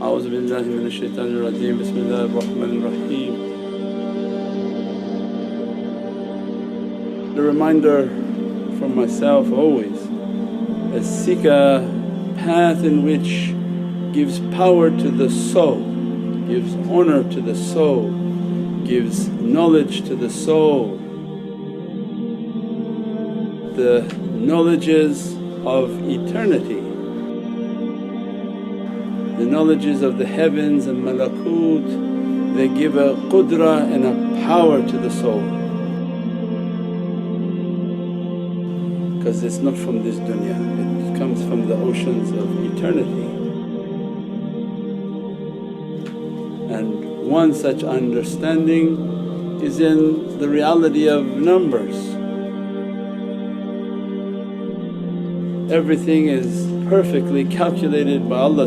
A'udhu billahi minash shaitanir rajeem. Bismillahir Rahmanir Rahim. The reminder from myself always is seek a path in which gives power to the soul, gives honour to the soul, gives knowledge to the soul. The knowledges of eternity, the knowledges of the heavens and malakut, they give a qudra and a power to the soul, because it's not from this dunya, it comes from the oceans of eternity. And one such understanding is in the reality of numbers. Everything is perfectly calculated by Allah,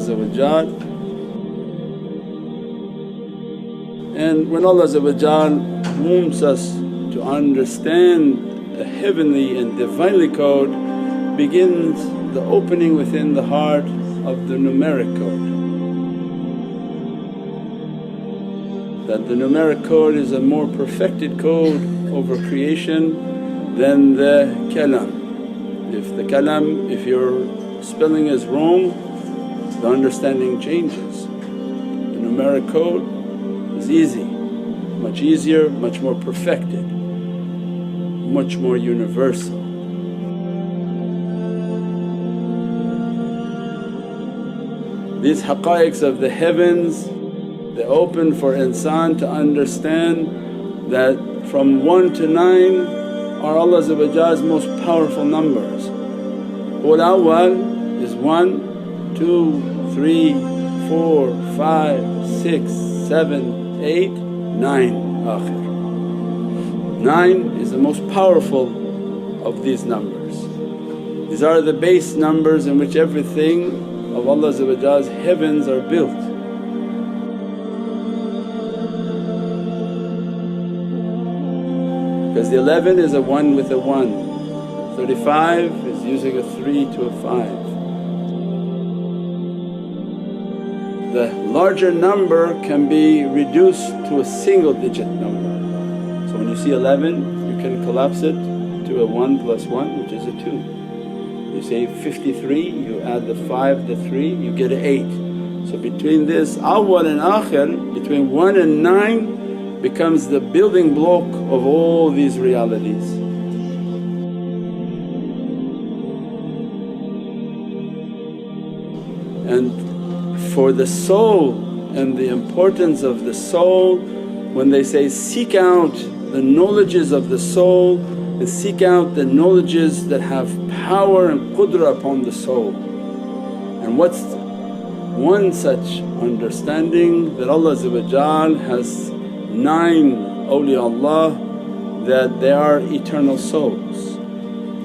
and when Allah wants us to understand a heavenly and divinely code, begins the opening within the heart of the numeric code. That the numeric code is a more perfected code over creation than the kalam. If the kalam, if your spelling is wrong, the understanding changes. The numeric code is easy, much easier, much more perfected, much more universal. These haqqaiqs of the heavens, they open for insan to understand that from 1 to 9 are Allah's most powerful numbers. Ul awwal is 1, 2, 3, 4, 5, 6, 7, 8, 9 akhir. 9 is the most powerful of these numbers. These are the base numbers in which everything of Allah's heavens are built. Because the 11 is a 1 with a 1, 35 is using a 3 to a 5. The larger number can be reduced to a single digit number. So when you see 11 you can collapse it to a 1 plus 1 which is a 2. You say 53, you add the 5, the 3, you get an 8. So between this awwal and akhir, between 1 and 9 becomes the building block of all these realities. And for the soul and the importance of the soul, when they say seek out the knowledges of the soul and seek out the knowledges that have power and qudra upon the soul. And what's one such understanding? That Allah has 9 awliyaullah, that they are eternal souls,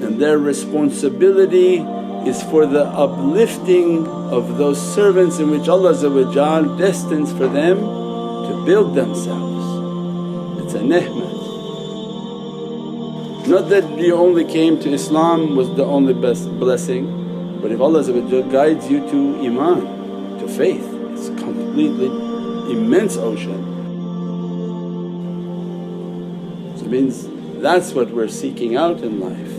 and their responsibility is for the uplifting of those servants in which Allah destines for them to build themselves. It's a ni'mat. Not that you only came to Islam was the only best blessing, but if Allah guides you to iman, to faith, it's a completely immense ocean. So it means that's what we're seeking out in life.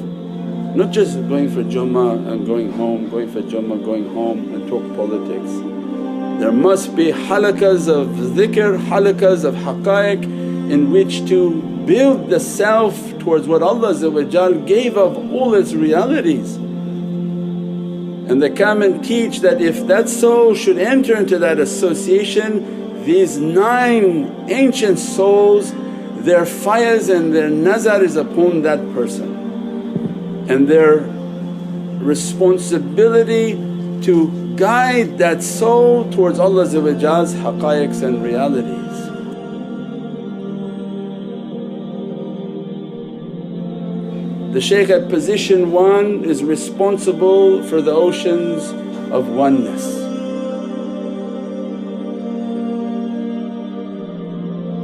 Not just going for Jummah and going home, going for Jummah, going home and talk politics. There must be halaqas of dhikr, halaqas of haqqaiq in which to build the self towards what Allah gave of all its realities. And they come and teach that if that soul should enter into that association, these 9 ancient souls, their fayaz and their nazar is upon that person, and their responsibility to guide that soul towards Allah's haqqaiqs and realities. The shaykh at position 1 is responsible for the oceans of oneness.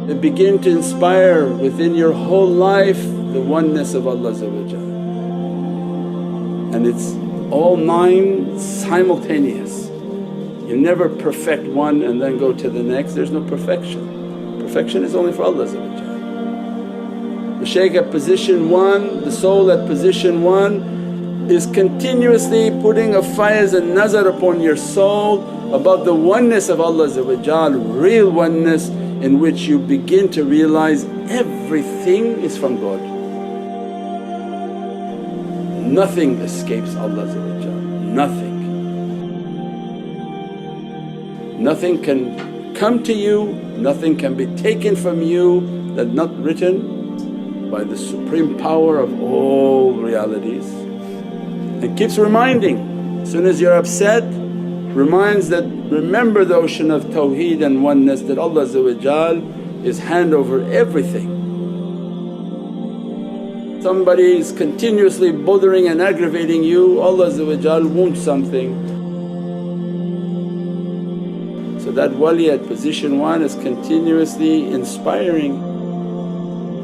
They begin to inspire within your whole life the oneness of Allah, and it's all 9 simultaneous. You never perfect one and then go to the next, there's no perfection. Perfection is only for Allah. The shaykh at position 1, the soul at position 1 is continuously putting a faiz and nazar upon your soul about the oneness of Allah, real oneness, in which you begin to realize everything is from God. Nothing escapes Allah, nothing. Nothing can come to you, nothing can be taken from you that's not written by the supreme power of all realities. It keeps reminding, as soon as you're upset, reminds that remember the ocean of tawheed and oneness, that Allah is hand over everything. Somebody is continuously bothering and aggravating you, Allah wants something. So that wali at position 1 is continuously inspiring,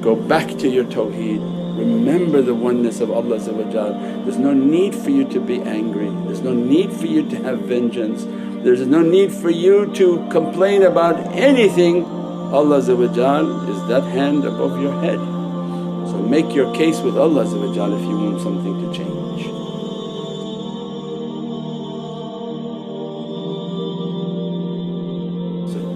go back to your tawheed, remember the oneness of Allah. There's no need for you to be angry, there's no need for you to have vengeance, there's no need for you to complain about anything. Allah is that hand above your head. So make your case with Allah if you want something to change.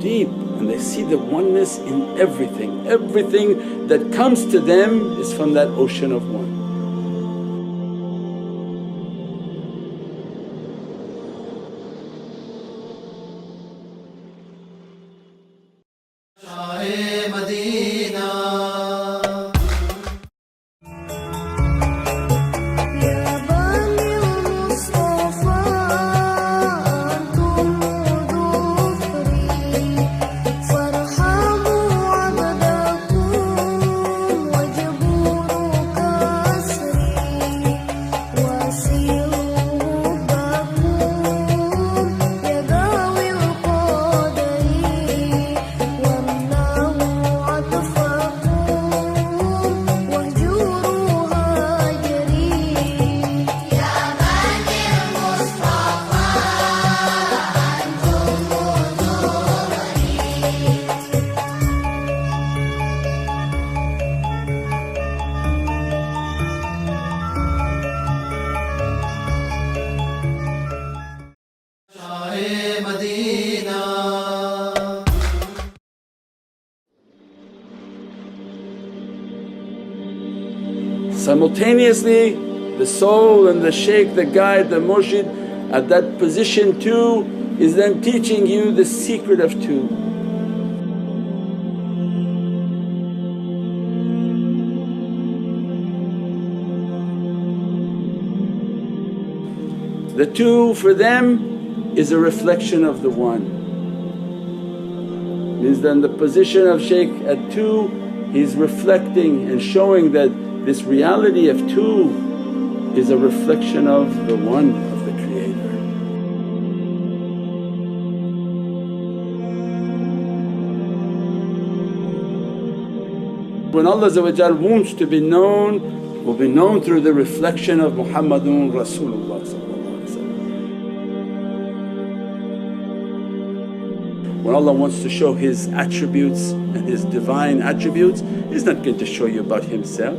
Deep, and they see the oneness in everything. Everything that comes to them is from that ocean of one. Simultaneously the soul and the shaykh, the guide, the murshid at that position 2 is then teaching you the secret of 2. The 2 for them is a reflection of the 1. Means then the position of shaykh at 2, he's reflecting and showing that this reality of 2 is a reflection of the One of the Creator. When Allah wants to be known, will be known through the reflection of Muhammadun Rasulullah. When Allah wants to show His attributes and His divine attributes, He's not going to show you about Himself.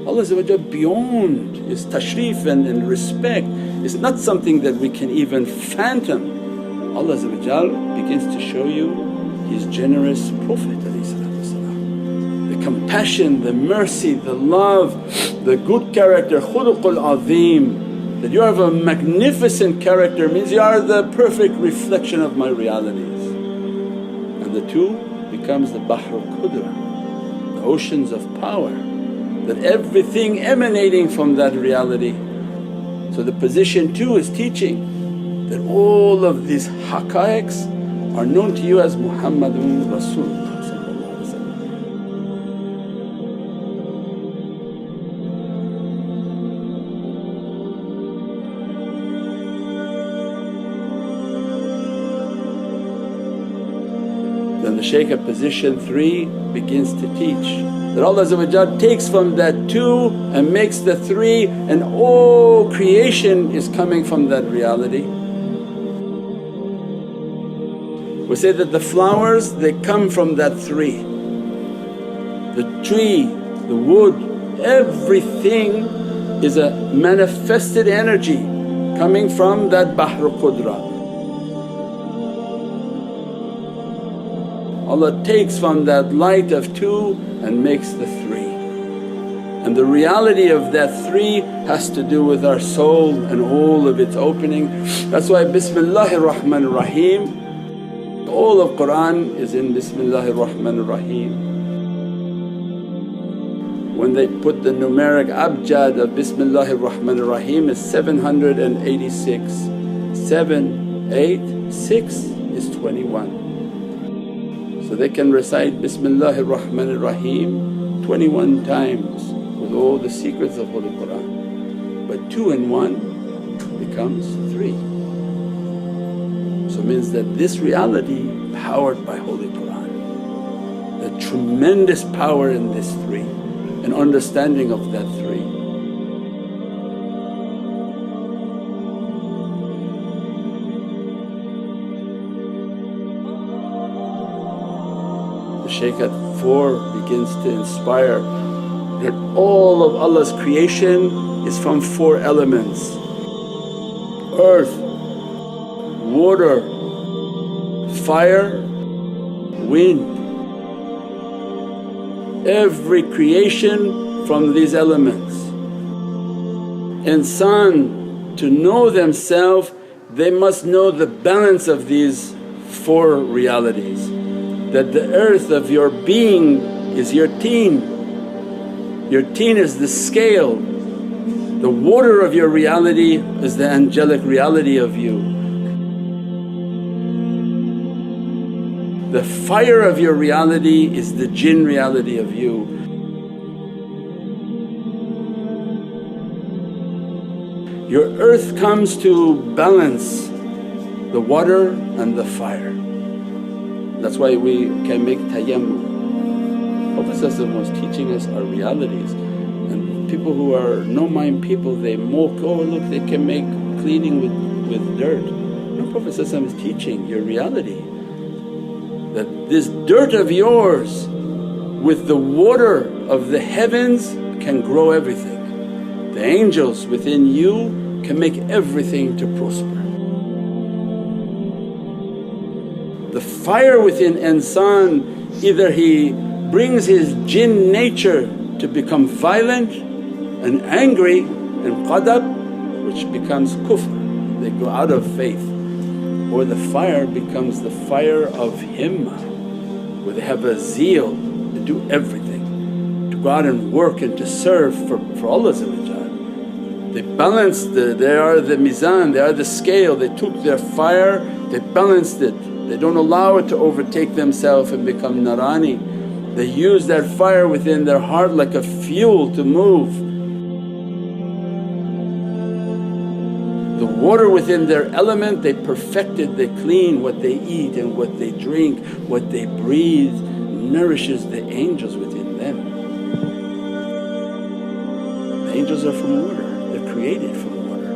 Allah beyond His tashrif and respect is not something that we can even fathom. Allah begins to show you His generous Prophet, the compassion, the mercy, the love, the good character, khuluqul azim. That you have a magnificent character means you are the perfect reflection of my realities. And the 2 becomes the Bahrul Qudra, the oceans of power, that everything emanating from that reality. So the position 2 is teaching that all of these haqqaiqs are known to you as Muhammadun Rasulullah. Then the shaykh at position 3 begins to teach that Allah takes from that 2 and makes the 3, and all creation is coming from that reality. We say that the flowers they come from that three. The tree, the wood, everything is a manifested energy coming from that Bahru Qudra. Allah takes from that light of two and makes the three. And the reality of that three has to do with our soul and all of its opening. That's why Bismillahir Rahmanir Rahim, all of Qur'an is in Bismillahir Rahmanir Rahim. When they put the numeric abjad of Bismillahir Rahmanir Rahim is 786. 7, 8, 6 is 21. So they can recite Bismillahir Rahmanir Rahim 21 times with all the secrets of Holy Qur'an. But 2 and 1 becomes 3. So it means that this reality powered by Holy Qur'an, the tremendous power in this 3 and understanding of that 3. The Shaykh at 4 begins to inspire that all of Allah's creation is from 4 elements: earth, water, fire, wind. Every creation from these elements. Insan to know themselves they must know the balance of these 4 realities. That the earth of your being is your teen, your teen is the scale, the water of your reality is the angelic reality of you. The fire of your reality is the jinn reality of you. Your earth comes to balance the water and the fire. That's why we can make tayammum. Prophet was teaching us our realities, and people who are no-mind people they mock, oh look they can make cleaning with dirt. No, Prophet is teaching your reality that this dirt of yours with the water of the heavens can grow everything. The angels within you can make everything to prosper. The fire within insan, either he brings his jinn nature to become violent and angry and qadab, which becomes kufr, they go out of faith. Or the fire becomes the fire of himmah, where they have a zeal to do everything, to go out and work and to serve for Allah. They balance they are the mizan, they are the scale, they took their fire, they balanced it. They don't allow it to overtake themselves and become narani. They use that fire within their heart like a fuel to move. The water within their element they perfected, they clean what they eat and what they drink, what they breathe nourishes the angels within them. The angels are from water, they're created from water.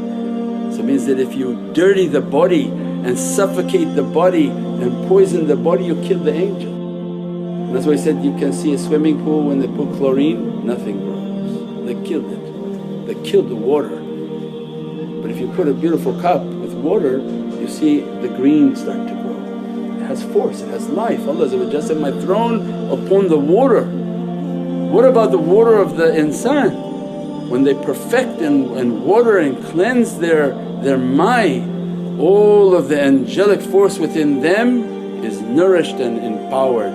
So it means that if you dirty the body and suffocate the body and poison the body, you kill the angel. And that's why he said, you can see a swimming pool when they put chlorine, nothing grows. They killed it, they killed the water. But if you put a beautiful cup with water, you see the green start to grow. It has force, it has life. Allah said, my throne upon the water. What about the water of the insan? When they perfect and water and cleanse their mai, all of the angelic force within them is nourished and empowered.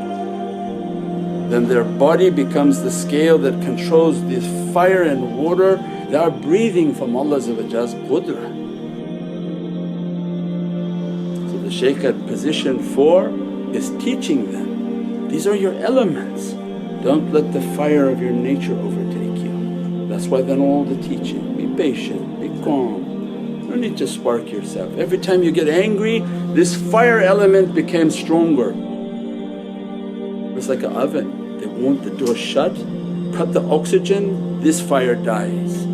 Then their body becomes the scale that controls this fire and water. They are breathing from Allah's qudra. So the Shaykh at position 4 is teaching them, these are your elements, don't let the fire of your nature overtake you. That's why then all the teaching, be patient, be calm. You don't need to spark yourself. Every time you get angry, this fire element became stronger. It's like an oven, they want the door shut, cut the oxygen, this fire dies.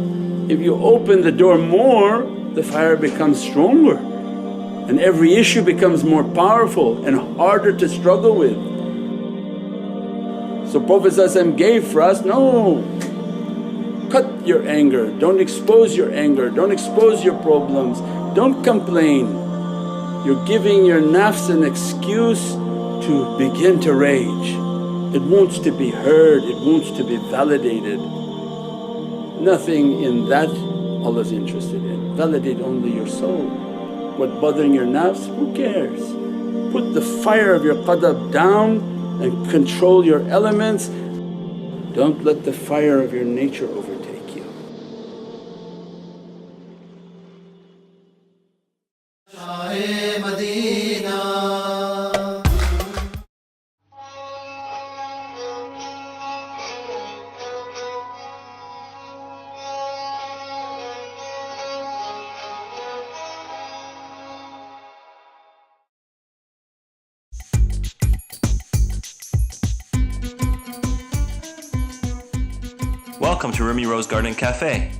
If you open the door more, the fire becomes stronger and every issue becomes more powerful and harder to struggle with. So Prophet gave for us, no, cut your anger, don't expose your anger, don't expose your problems, don't complain. You're giving your nafs an excuse to begin to rage. It wants to be heard, it wants to be validated. Nothing in that Allah's interested in, validate only your soul. What bothering your nafs, who cares? Put the fire of your qadab down and control your elements. Don't let the fire of your nature overtake you. Welcome to Rumi Rose Garden Cafe.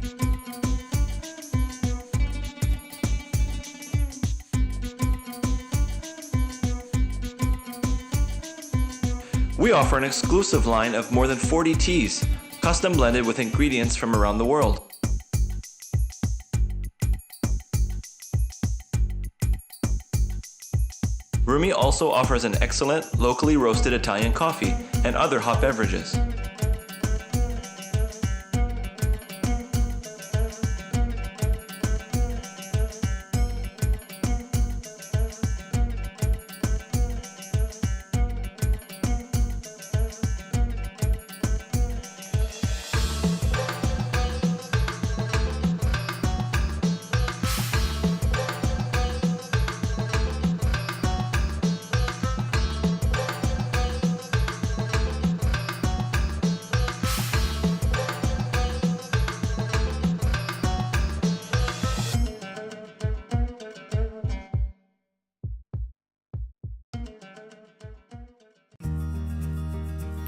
We offer an exclusive line of more than 40 teas, custom blended with ingredients from around the world. Rumi also offers an excellent locally roasted Italian coffee and other hot beverages.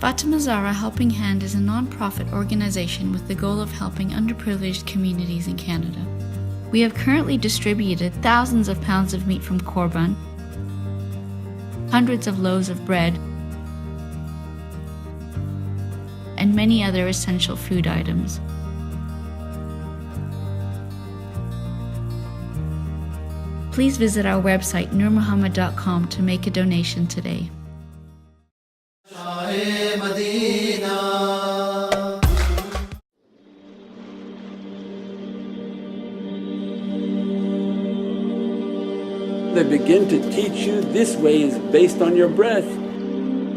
Fatima Zahra Helping Hand is a non-profit organization with the goal of helping underprivileged communities in Canada. We have currently distributed thousands of pounds of meat from Korban, hundreds of loaves of bread, and many other essential food items. Please visit our website nurmuhammad.com to make a donation today. They begin to teach you this way is based on your breath.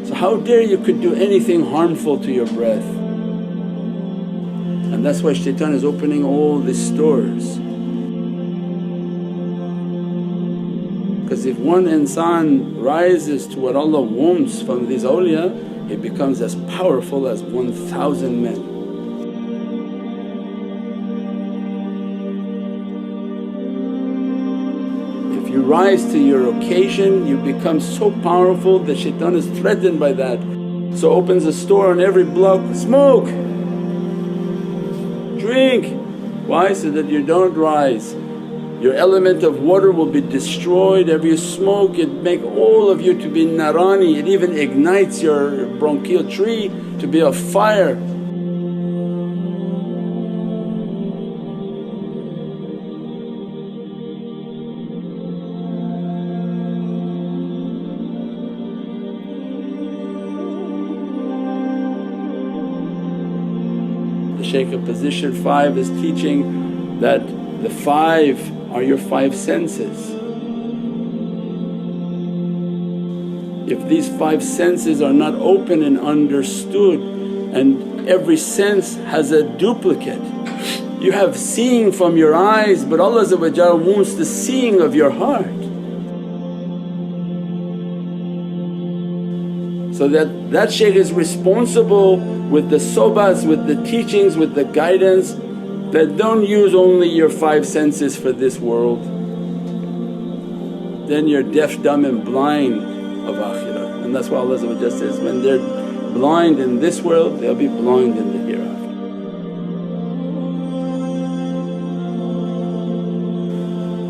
So how dare you could do anything harmful to your breath? And that's why shaitan is opening all these stores. Because if one insan rises to what Allah wants from these awliya, it becomes as powerful as 1,000 men. If you rise to your occasion, you become so powerful that shaitan is threatened by that. So opens a store on every block, smoke, drink. Why? So that you don't rise. Your element of water will be destroyed. If you smoke, it make all of you to be narani, it even ignites your bronchial tree to be a fire. The Shaykh of Position 5 is teaching that the 5 are your 5 senses. If these 5 senses are not open and understood, and every sense has a duplicate, you have seeing from your eyes but Allah wants the seeing of your heart. So that shaykh is responsible with the sobas, with the teachings, with the guidance, that don't use only your 5 senses for this world. Then you're deaf, dumb and blind of akhirah. And that's why Allah says, when they're blind in this world, they'll be blind in the hereafter.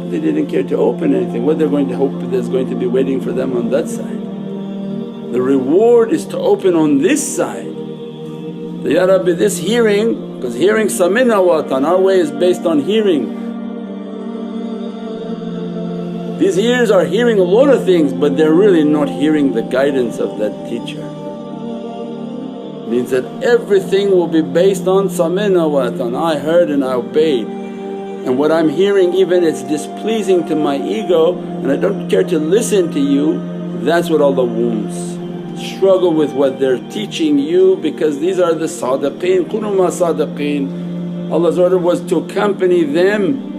They didn't care to open anything. What they're going to hope there's going to be waiting for them on that side. The reward is to open on this side. So, Ya Rabbi, this hearing, because hearing samina wa atan, our way is based on hearing. These ears are hearing a lot of things but they're really not hearing the guidance of that teacher. Means that everything will be based on samina wa atan, I heard and I obeyed. And what I'm hearing even it's displeasing to my ego and I don't care to listen to you, that's what Allah wounds. Struggle with what they're teaching you because these are the sadiqeen, kunu ma sadiqeen. Allah's order was to accompany them.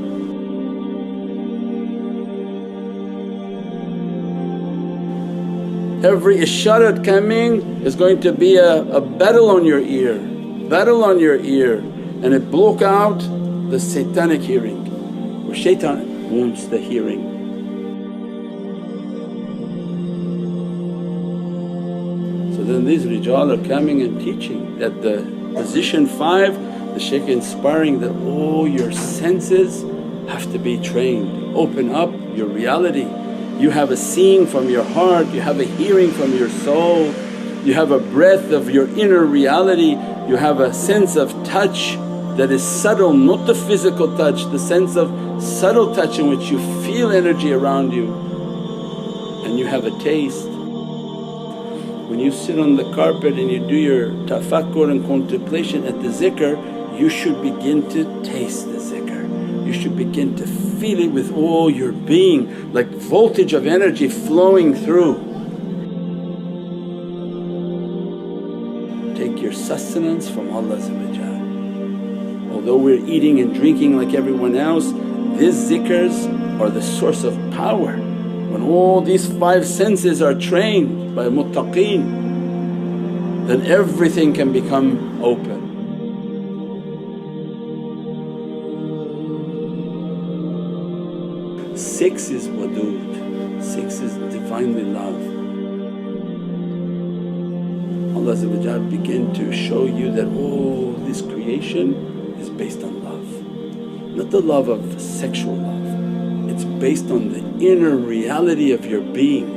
Every isharat coming is going to be a battle on your ear, and it block out the satanic hearing where shaitan wounds the hearing. So then these rijal are coming and teaching at the position 5, the shaykh inspiring that, oh your senses have to be trained, open up your reality. You have a seeing from your heart, you have a hearing from your soul, you have a breath of your inner reality, you have a sense of touch that is subtle, not the physical touch, the sense of subtle touch in which you feel energy around you, and you have a taste. When you sit on the carpet and you do your tafakkur and contemplation at the zikr, you should begin to taste the zikr. You should begin to feel it with all your being, like voltage of energy flowing through. Take your sustenance from Allah. Although we're eating and drinking like everyone else, these zikrs are the source of power. When all these 5 senses are trained by muttaqeen, then everything can become open. Six is wadood, 6 is Divinely love. Allah begin to show you that, oh this creation is based on love, not the love of sexual love, it's based on the inner reality of your being.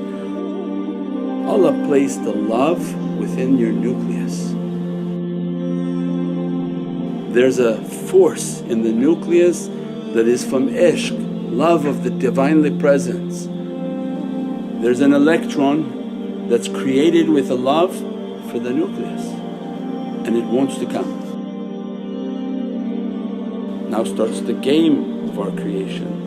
Allah placed the love within your nucleus. There's a force in the nucleus that is from ishq, love of the Divinely Presence. There's an electron that's created with a love for the nucleus and it wants to come. Now starts the game of our creation.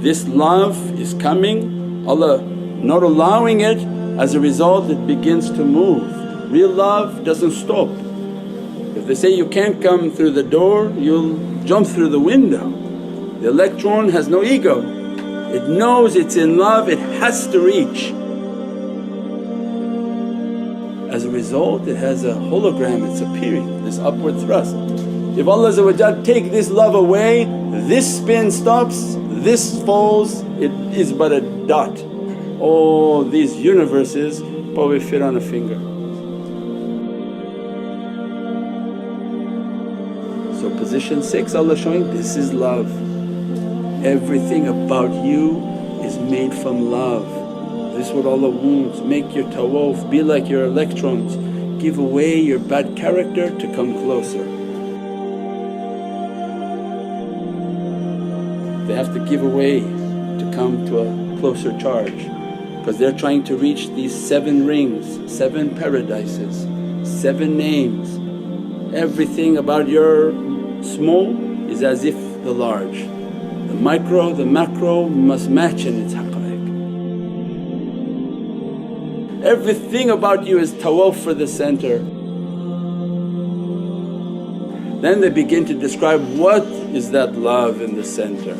This love is coming, Allah not allowing it, as a result it begins to move. Real love doesn't stop. If they say you can't come through the door, you'll jump through the window. The electron has no ego, it knows it's in love, it has to reach. As a result it has a hologram, it's appearing, this upward thrust. If Allah take this love away, this spin stops, this falls, it is but a dot. All these universes probably fit on a finger. So position 6, Allah showing this is love. Everything about you is made from love. This is what Allah wounds, make your tawaf, be like your electrons, give away your bad character to come closer. They have to give away to come to a closer charge because they're trying to reach these 7 rings, 7 paradises, 7 names. Everything about your small is as if the large. The micro, the macro must match in its haqqaiq. Everything about you is tawaf for the center. Then they begin to describe what is that love in the center,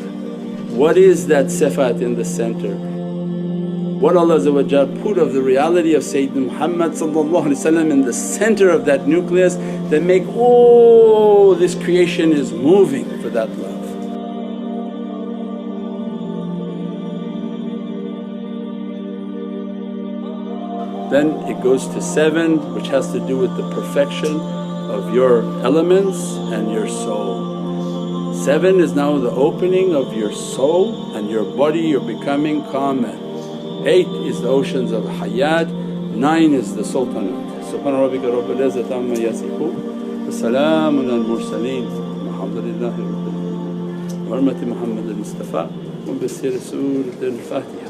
what is that sifat in the center. What Allah put of the reality of Sayyidina Muhammad in the center of that nucleus that make all this creation is moving for that love. Then it goes to 7, which has to do with the perfection of your elements and your soul. 7 is now the opening of your soul and your body, you're becoming kamil. 8 is the oceans of hayat, 9 is the sultanate. Subhana rabbika rabbil izzati amma yasifoon wa salaamun al mursaleen walhamdulillahi rabbil alamin. Bi hurmati Muhammad al Mustafa wa bi sirri Surat al Fatiha.